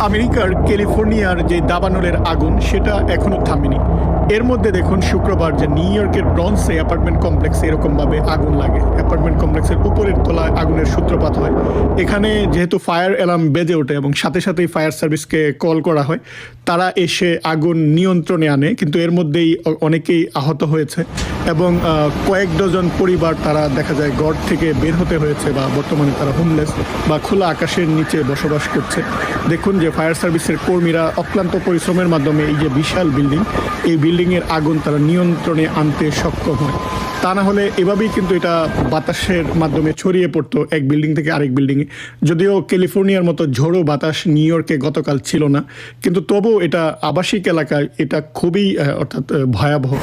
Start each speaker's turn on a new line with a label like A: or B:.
A: আমেরিকার ক্যালিফোর্নিয়ার যে দাবানলের আগুন সেটা এখনো থামেনি। এর মধ্যে দেখুন শুক্রবার যে নিউ ইয়র্কের ব্রন্সে অ্যাপার্টমেন্ট কমপ্লেক্সে এরকমভাবে আগুন লাগে। অ্যাপার্টমেন্ট কমপ্লেক্সের উপরের তলায় আগুনের সূত্রপাত হয়। এখানে যেহেতু ফায়ার অ্যালার্ম বেজে ওঠে এবং সাথে সাথেই ফায়ার সার্ভিসকে কল করা হয়, তারা এসে আগুন নিয়ন্ত্রণে আনে, কিন্তু এর মধ্যেই অনেকেই আহত হয়েছে এবং কয়েক ডজন পরিবার তারা দেখা যায় ঘর থেকে বের হতে হয়েছে বা বর্তমানে তারা হোমলেস বা খোলা আকাশের নিচে বসবাস করছে। দেখুন যে ফায়ার সার্ভিসের কর্মীরা অক্লান্ত পরিশ্রমের মাধ্যমে এই যে বিশাল বিল্ডিং, এই বিল্ডিংয়ের আগুন তারা নিয়ন্ত্রণে আনতে সক্ষম হয়। তা না হলে এভাবেই কিন্তু এটা বাতাসের মাধ্যমে ছড়িয়ে পড়তো এক বিল্ডিং থেকে আরেক বিল্ডিংয়ে। যদিও ক্যালিফোর্নিয়ার মতো ঝোড়ো বাতাস নিউ ইয়র্কে গতকাল ছিল না, কিন্তু তবুও এটা আবাসিক এলাকায় এটা খুবই অর্থাৎ ভয়াবহ।